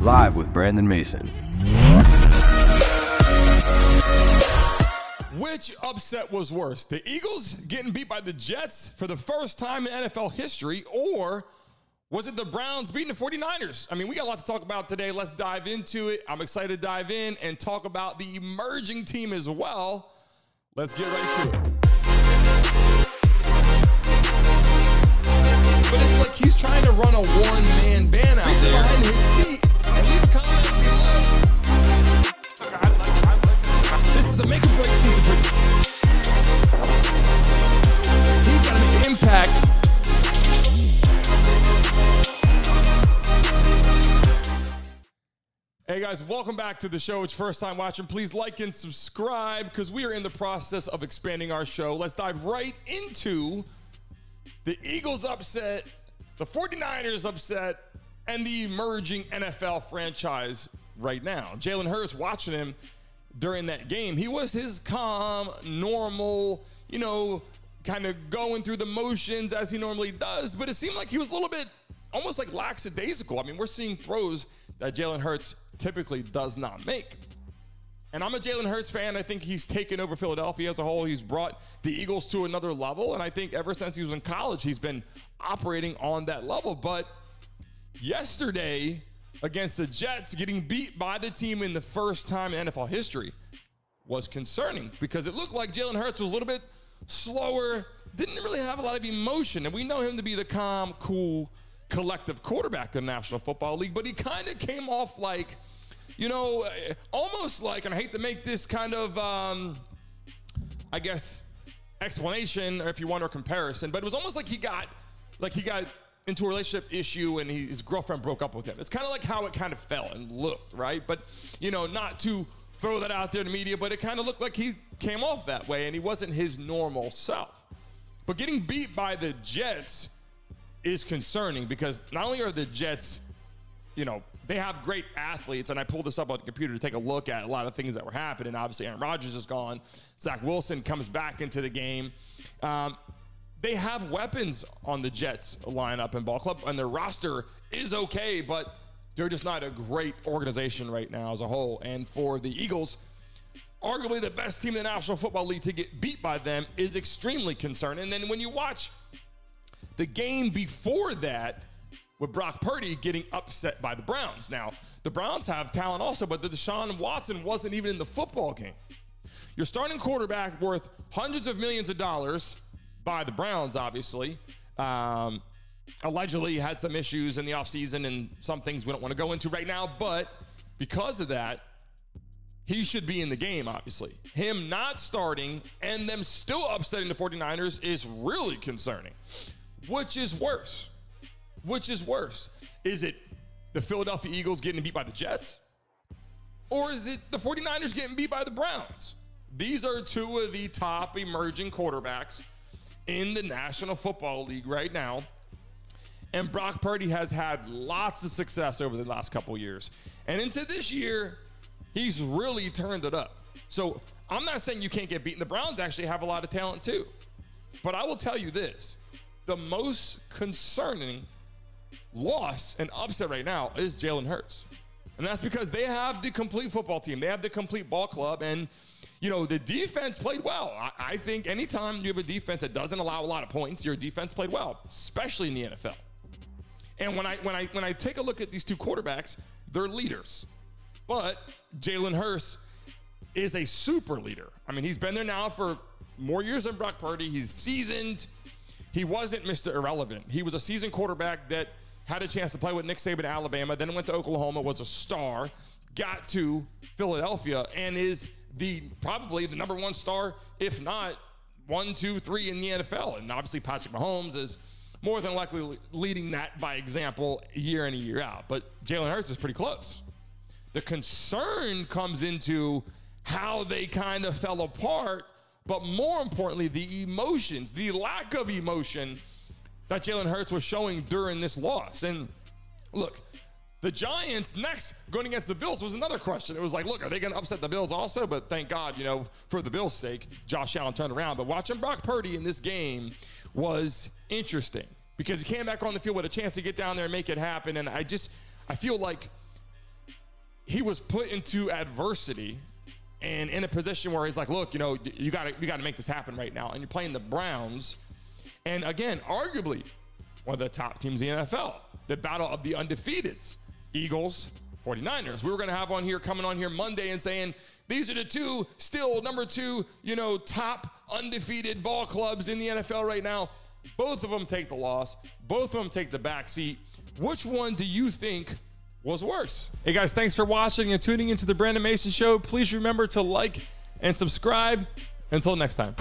live with Brandon Mason. Which upset was worse? The Eagles getting beat by the Jets for the first time in NFL history, or was it the Browns beating the 49ers? I mean, we got a lot to talk about today. Let's dive into it. I'm excited to dive in and talk about the emerging team as well. Let's get right to it. But it's like he's trying to run a one-man band out there behind his seat. And leave a comment below. This is a make-or-break season for him. He's got to make an impact. Hey guys, welcome back to the show. It's first time watching. Please like and subscribe because we are in the process of expanding our show. Let's dive right into the Eagles upset, the 49ers upset, and the emerging NFL franchise right now. Jalen Hurts, watching him during that game, he was his calm, normal, kind of going through the motions as he normally does, but it seemed like he was a little bit almost like lackadaisical. I mean, we're seeing throws that Jalen Hurts typically does not make. And I'm a Jalen Hurts fan. I think he's taken over Philadelphia as a whole. He's brought the Eagles to another level. And I think ever since he was in college, he's been operating on that level. But yesterday against the Jets, getting beat by the team in the first time in NFL history was concerning because it looked like Jalen Hurts was a little bit slower, didn't really have a lot of emotion. And we know him to be the calm, cool, collective quarterback in the National Football League, but he kind of came off like, almost like, and I hate to make this kind of, explanation, or if you want, or comparison, but it was almost like he got into a relationship issue and his girlfriend broke up with him. It's kind of like how it kind of felt and looked, right? But, not to throw that out there in the media, but it kind of looked like he came off that way and he wasn't his normal self. But getting beat by the Jets is concerning because not only are the Jets, they have great athletes, and I pulled this up on the computer to take a look at a lot of things that were happening. Obviously, Aaron Rodgers is gone. Zach Wilson comes back into the game. They have weapons on the Jets lineup and ball club, and their roster is okay, but they're just not a great organization right now as a whole. And for the Eagles, arguably the best team in the National Football League, to get beat by them is extremely concerning. And then when you watch the game before that, with Brock Purdy getting upset by the Browns. Now, the Browns have talent also, but the Deshaun Watson wasn't even in the football game. Your starting quarterback worth hundreds of millions of dollars by the Browns, obviously. Allegedly had some issues in the offseason and some things we don't want to go into right now, but because of that, he should be in the game, obviously. Him not starting and them still upsetting the 49ers is really concerning. Which is worse? Which is worse? Is it the Philadelphia Eagles getting beat by the Jets? Or is it the 49ers getting beat by the Browns? These are two of the top emerging quarterbacks in the National Football League right now. And Brock Purdy has had lots of success over the last couple years. And into this year, he's really turned it up. So I'm not saying you can't get beaten. The Browns actually have a lot of talent too. But I will tell you this. The most concerning loss and upset right now is Jalen Hurts. And that's because they have the complete football team. They have the complete ball club. And, the defense played well. I think anytime you have a defense that doesn't allow a lot of points, your defense played well, especially in the NFL. And when I take a look at these two quarterbacks, they're leaders. But Jalen Hurts is a super leader. I mean, he's been there now for more years than Brock Purdy. He's seasoned. He wasn't Mr. Irrelevant. He was a seasoned quarterback that had a chance to play with Nick Saban at Alabama, then went to Oklahoma, was a star, got to Philadelphia, and is probably the number one star, if not 1, 2, 3 in the NFL. And obviously Patrick Mahomes is more than likely leading that by example year in and year out. But Jalen Hurts is pretty close. The concern comes into how they kind of fell apart, but more importantly, the emotions, the lack of emotion that Jalen Hurts was showing during this loss. And look, the Giants next going against the Bills was another question. It was like, look, are they going to upset the Bills also? But thank God, for the Bills' sake, Josh Allen turned around. But watching Brock Purdy in this game was interesting because he came back on the field with a chance to get down there and make it happen. And I feel like he was put into adversity and in a position where he's like, look, you know, you got to make this happen right now. And you're playing the Browns. And again, arguably one of the top teams in the NFL, the battle of the undefeateds, Eagles, 49ers. We were going to have on here, coming on here Monday and saying, these are the two still number 2, you know, top undefeated ball clubs in the NFL right now. Both of them take the loss. Both of them take the back seat. Which one do you think was worse? Hey guys, thanks for watching and tuning into the Brandon Mason Show. Please remember to like and subscribe. Until next time.